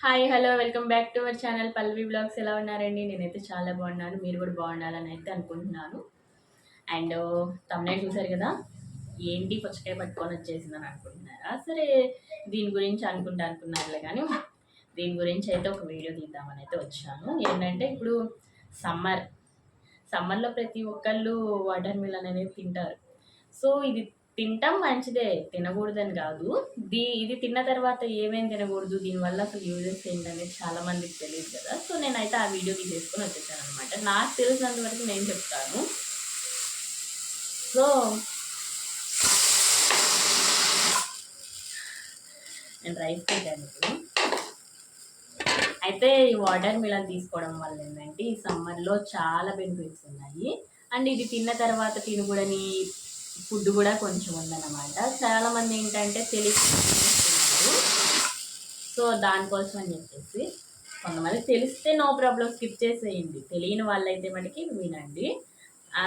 Hi hello welcome back to our channel Pallavi blogs. ఎలా ఉన్నారండి? నేనైతే చాలా బాగున్నాను. మీరు కూడా బాగుండాలని అయితే అనుకుంటున్నాను. అండ్ తమ్ముడే చూసారు కదా, ఏంటి పుచ్చకాయ పట్టుకొని వచ్చేసిందని అనుకుంటున్నారా? సరే, దీని గురించి అనుకున్నారులే కానీ దీని గురించి అయితే ఒక వీడియో తీద్దామని అయితే వచ్చాను. ఏంటంటే ఇప్పుడు సమ్మర్ సమ్మర్లో ప్రతి ఒక్కళ్ళు వాటర్ మిలన్ అనేది తింటారు. సో ఇది తింటాం మంచిదే, తినకూడదని కాదు. ఇది తిన్న తర్వాత ఏమేమి తినకూడదు, దీనివల్ల అసలు యూజెస్ ఏంటనేది చాలా మందికి తెలియదు కదా. సో నేనైతే ఆ వీడియో తీసేసుకొని వచ్చేసాను అనమాట. నాకు తెలిసినంత వరకు నేను చెప్తాను. సో నేను రైస్ పెట్టాను ఇప్పుడు. అయితే ఈ వాటర్ మిలన్ తీసుకోవడం వల్ల ఏంటంటే ఈ సమ్మర్లో చాలా బెనిఫిట్స్ ఉన్నాయి. అండ్ ఇది తిన్న తర్వాత తినకూడని ఫుడ్ కూడా కొంచెం ఉందన్నమాట. చాలామంది ఏంటంటే తెలియదు. సో దానికోసం అని చెప్పేసి కొంతమంది తెలిస్తే నో ప్రాబ్లం, స్కిప్ చేసేయండి. తెలియని వాళ్ళైతే మనకి వినండి,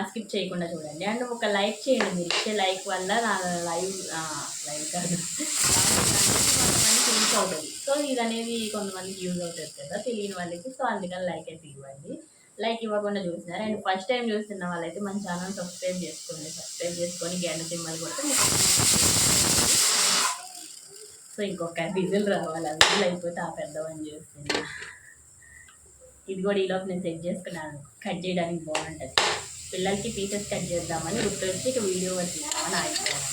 స్కిప్ చేయకుండా చూడండి. అండ్ ఒక లైక్ చేయండి. మీరు ఇచ్చే లైక్ వల్ల నా లైవ్ కాదు కొంతమందికి యూజ్ అవుతుంది. సో ఇది అనేది కొంతమందికి యూజ్ అవుతుంది కదా తెలియని వాళ్ళకి. సో అందుకని లైక్ అయితే ఇవ్వండి. లైక్ ఇవ్వకుండా చూసినారు. అండ్ ఫస్ట్ టైం చూస్తున్న వాళ్ళైతే మన ఛానల్ సబ్స్క్రైబ్ చేసుకోండి. సబ్స్క్రైబ్ చేసుకొని గంట సింబల్ కొడితే సో ఇంకొక విజిల్ రావాలి. ఆ విజిల్ అయిపోతే ఆ పెద్దవని చేస్తుంది. ఇది కూడా ఈలోపు నేను సెట్ చేసుకున్నాను. కట్ చేయడానికి బాగుంటుంది. పిల్లలకి పీసెస్ కట్ చేద్దామని గుర్తొచ్చి ఇక వీడియో కూడా తీద్దామని ఆగిపోయాను.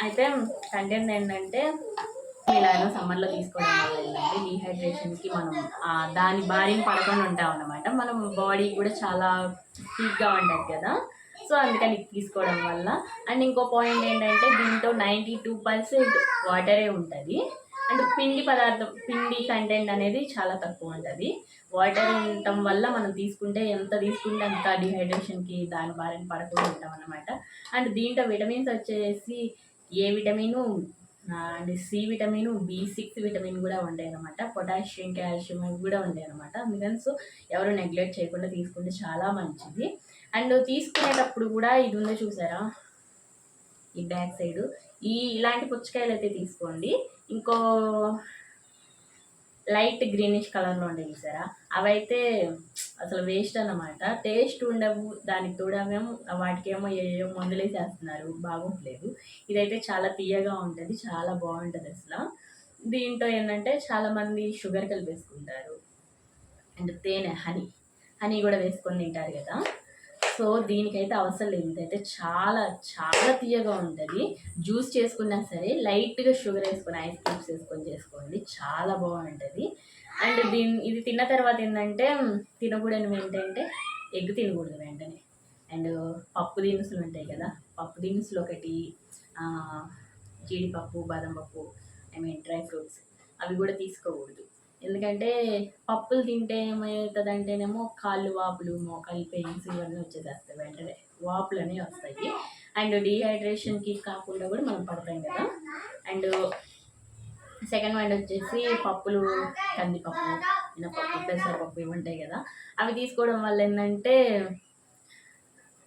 అయితే కంటెంట్ ఏంటంటే ఇలాగ సమ్మర్లో తీసుకోవడం వల్ల ఏంటంటే డీహైడ్రేషన్కి మనం దాని బారిన పడకుండా ఉంటాం అన్నమాట. మనం బాడీ కూడా చాలా హీట్గా ఉంటుంది కదా. సో అందుకని తీసుకోవడం వల్ల. అండ్ ఇంకో పాయింట్ ఏంటంటే దీంట్లో 92% వాటరే ఉంటుంది. అండ్ పిండి కంటెంట్ అనేది చాలా తక్కువ ఉంటుంది. వాటర్ ఉండటం వల్ల మనం ఎంత తీసుకుంటే అంత డిహైడ్రేషన్కి దాని బారిన పడకుండా ఉంటాం అన్నమాట. అండ్ దీంట్లో విటమిన్స్ వచ్చేసి A vitamin and C vitamin, B6 vitamin కూడా ఉంటాయి అనమాట. పొటాషియం, కాల్షియం అవి కూడా ఉంటాయి అనమాట. అందుకని సో ఎవరు నెగ్లెక్ట్ చేయకుండా తీసుకుంటే చాలా మంచిది. అండ్ తీసుకునేటప్పుడు కూడా ఇది ఉందో చూసారా, ఈ బ్యాక్ సైడ్ ఇలాంటి పుచ్చకాయలు అయితే తీసుకోండి. ఇంకో లైట్ గ్రీనిష్ కలర్లో ఉంటాయి చూసారా, అవైతే అసలు వేస్ట్ అన్నమాట. టేస్ట్ ఉండవు. దానికి తోడేమో వాటికేమో ఏమో మందులు వేసేస్తున్నారు, బాగుంటలేదు. ఇదైతే చాలా తీయగా ఉంటుంది, చాలా బాగుంటుంది అసలు. దీంట్లో ఏంటంటే చాలామంది షుగర్ కలిపేసుకుంటారు. అండ్ తేనె, హనీ కూడా వేసుకొని తింటారు కదా. సో దీనికైతే అవసరం లేదు. ఇదైతే చాలా చాలా తీయగా ఉంటుంది. జ్యూస్ చేసుకున్నా సరే లైట్గా షుగర్ వేసుకొని, ఐస్ క్యూబ్స్ వేసుకొని చేసుకోండి, చాలా బాగుంటుంది. అండ్ ఇది తిన్న తర్వాత ఏంటంటే తినకూడదు ఏంటంటే ఎగ్ తినకూడదు వెంటనే. అండ్ పప్పు దినుసులు ఉంటాయి కదా, పప్పు దినుసులు ఒకటి, జీడిపప్పు, బాదం పప్పు, డ్రై ఫ్రూట్స్ అవి కూడా తీసుకోకూడదు. ఎందుకంటే పప్పులు తింటే ఏమవుతుంది అంటేనేమో కాళ్ళు వాపులు, మోకాలు పెయిన్స్ ఇవన్నీ వచ్చేసేస్తాయి, వెంటనే వాపులు అనేవి వస్తాయి. అండ్ డీహైడ్రేషన్కి కాకుండా కూడా మనం పడతాం కదా. అండ్ సెకండ్ వన్ వచ్చేసి పప్పులు, కందిపప్పు, మినపప్పు, పెసరపప్పు ఇవి ఉంటాయి కదా, అవి తీసుకోవడం వల్ల ఏంటంటే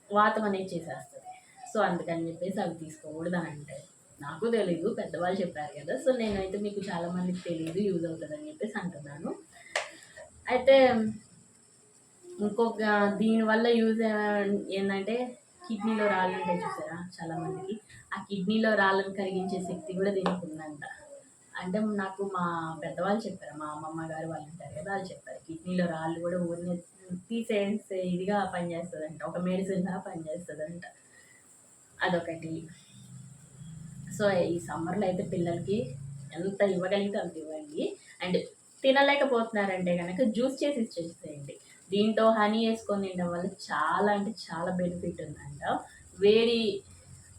వాతం అనేది చేసేస్తుంది. సో అందుకని చెప్పేసి అవి తీసుకోకూడదు అని అంటారు. నాకు తెలీదు, పెద్దవాళ్ళు చెప్పారు కదా. సో నేనైతే మీకు చాలామందికి తెలియదు, యూజ్ అవుతుందని చెప్పేసి అంటున్నాను. అయితే ఇంకొక దీనివల్ల యూజ్ ఏంటంటే కిడ్నీలో రాళ్ళు ఉంటాయి చూసారా చాలామందికి, ఆ కిడ్నీలో రాళ్ళను కరిగించే శక్తి కూడా దీనికి ఉందంట. అంటే నాకు మా పెద్దవాళ్ళు చెప్పారు, మా అమ్మమ్మ గారు వాళ్ళు ఉంటారు కదా, వాళ్ళు చెప్పారు కిడ్నీలో రాళ్ళు కూడా ఊరిని తీసేసే ఇదిగా పనిచేస్తుందంట, ఒక మెడిసిన్గా పనిచేస్తుందంట. అదొకటి. సో ఈ సమ్మర్లో అయితే పిల్లలకి ఎంత ఇవ్వగలిగితే అంత ఇవ్వండి. అండ్ తినలేకపోతున్నారంటే కనుక జ్యూస్ చేసి ఇచ్చేసేయండి. దీంట్లో హనీ వేసుకొని తినడం వల్ల చాలా అంటే చాలా బెనిఫిట్ ఉందంట.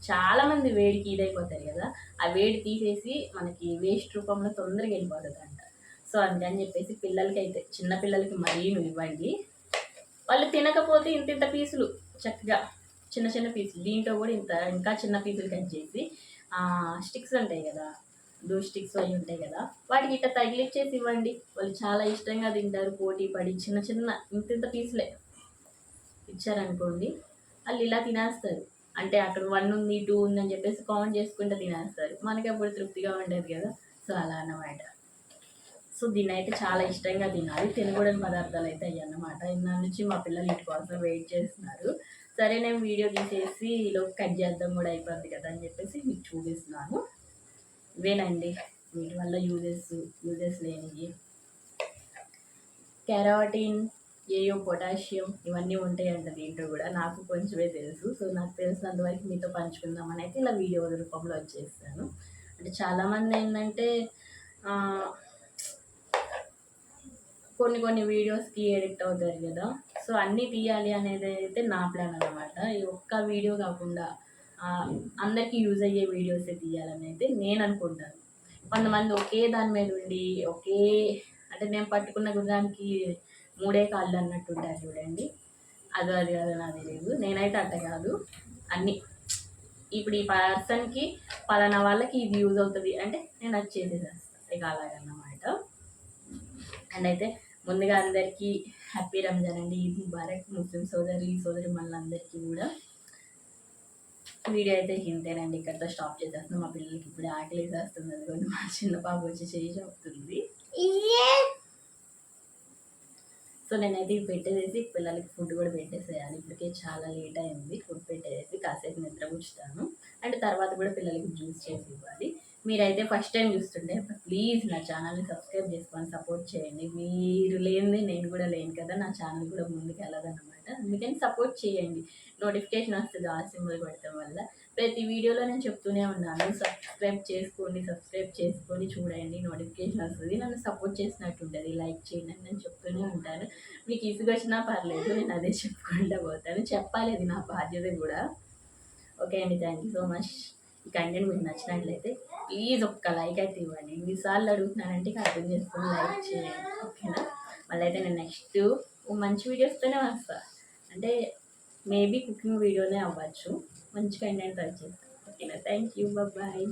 చాలామంది వేడికి ఇదైపోతారు కదా, ఆ వేడి తీసేసి మనకి వేస్ట్ రూపంలో తొందరగా వెళ్ళిపోతుంది అంట. సో అందుకని చెప్పేసి పిల్లలకి చిన్న పిల్లలకి మరీ ఇవ్వండి. వాళ్ళు తినకపోతే ఇంత పీసులు, చక్కగా చిన్న చిన్న పీసులు, దీంట్లో కూడా ఇంకా చిన్న పీసులు కట్ చేసి స్టిక్స్ ఉంటాయి కదా, స్టిక్స్ అవి ఉంటాయి కదా, వాటికి ఇట్లా తగిలిచ్చేసి ఇవ్వండి. వాళ్ళు చాలా ఇష్టంగా తింటారు. పోటీ పడి చిన్న ఇంత పీసులే ఇచ్చారనుకోండి, వాళ్ళు ఇలా తినేస్తారు. అంటే అక్కడ 1 ఉంది 2 ఉందని చెప్పేసి కౌంట్ చేసుకుంటూ తినేస్తారు. మనకి అప్పుడు తృప్తిగా ఉండదు కదా. సో అలా అన్నమాట. సో దీన్ని అయితే చాలా ఇష్టంగా తినాలి. తినకూడని పదార్థాలు అయితే అయ్యి అన్నమాట. ఇందా నుంచి మా పిల్లలు ఇటు కోసం వెయిట్ చేస్తున్నారు. సరే నేను వీడియో తీసేసి ఈలోపు కట్ చేద్దాం కూడా అయిపోద్ది కదా అని చెప్పేసి మీకు చూపిస్తున్నాను. ఇవేనండి వీటి వల్ల యూజెస్ లేనివి. కెరాటిన్, ఏయో పొటాషియం ఇవన్నీ ఉంటాయంట దీంట్లో కూడా. నాకు కొంచెమే తెలుసు. సో నాకు తెలిసినంత వరకు మీతో పంచుకుందామని అయితే ఇలా వీడియో రూపంలో వచ్చేస్తాను. అంటే చాలామంది ఏంటంటే కొన్ని వీడియోస్కి ఎడిక్ట్ అవుతారు కదా. సో అన్నీ తీయాలి అనేది అయితే నా ప్లాన్ అనమాట. ఈ ఒక్క వీడియో కాకుండా అందరికీ యూజ్ అయ్యే వీడియోసే తీయాలని అయితే నేను అనుకుంటాను. కొంతమంది ఒకే దాని మీద ఉండి అంటే నేను పట్టుకున్న గుర్రానికి 3 కాళ్ళు అన్నట్టు ఉంటారు చూడండి. అది కాదు నాకు తెలియదు. నేనైతే అట్ట కాదు. అన్నీ ఇప్పుడు ఈ పర్సన్కి పలానా వాళ్ళకి ఇది యూజ్ అవుతుంది అంటే నేను అది చేసేసేస్తాను. ఇక అలాగన్నమాట. అండ్ అయితే ముందుగా అందరికీ హ్యాపీ రంజాన్ అండి. ఈద్ ముబారక్. ముస్లిం సోదరి మనందరికీ కూడా. వీడియో అయితే ఇంతేనండి. ఇక్కడితో స్టాప్ చేసేస్తున్నాం. మా పిల్లలకి ఇప్పుడు ఆకలి వేసేస్తుంది. అందుకని మా చిన్న పాప వచ్చి చేయి చెప్తుంది. సో నేనైతే ఇవి పెట్టేసి పిల్లలకి ఫుడ్ కూడా పెట్టేసేయాలి. ఇప్పటికే చాలా లేట్ అయింది. ఫుడ్ పెట్టేసి కాసేపు నిద్ర కూర్చుతాను. అండ్ తర్వాత కూడా పిల్లలకి జ్యూస్ చేసి ఇవ్వాలి. మీరైతే ఫస్ట్ టైం చూస్తుంటే ప్లీజ్ నా ఛానల్ని సబ్స్క్రైబ్ చేసుకొని సపోర్ట్ చేయండి. మీరు లేనిది నేను కూడా లేను కదా, నా ఛానల్ కూడా ముందుకు వెళ్ళదన్నమాట. అందుకని సపోర్ట్ చేయండి. నోటిఫికేషన్ వస్తుంది ఆ సింబల్ కొట్టడం వల్ల. ప్రతి వీడియోలో నేను చెప్తూనే ఉన్నాను, సబ్స్క్రైబ్ చేసుకొని చూడండి, నోటిఫికేషన్ వస్తుంది. నన్ను సపోర్ట్ చేసినట్టు ఉంటుంది. లైక్ చేయండి అని నేను చెప్తూనే ఉంటాను. మీకు ఇసుగొచ్చినా పర్లేదు, నేను అదే చెప్పుకుంటూ పోతాను. చెప్పాలి, అది నా బాధ్యత కూడా. ఓకే అండి, థ్యాంక్ యూ సో మచ్. ఈ కంటెంట్ మీకు నచ్చినట్లయితే ప్లీజ్ ఒక్క లైక్ అయితే ఇవ్వండి. ఎన్నిసార్లు అడుగుతున్నానంటే అర్థం చేసుకొని లైక్ చేయండి. ఓకేనా. మళ్ళీ అయితే నేను నెక్స్ట్ మంచి వీడియోస్తోనే వస్తాను. అంటే మేబీ కుకింగ్ వీడియోనే అవ్వచ్చు. మంచి కంటెంట్ వచ్చేస్తాను. ఓకేనా. Thank you. బాయ్.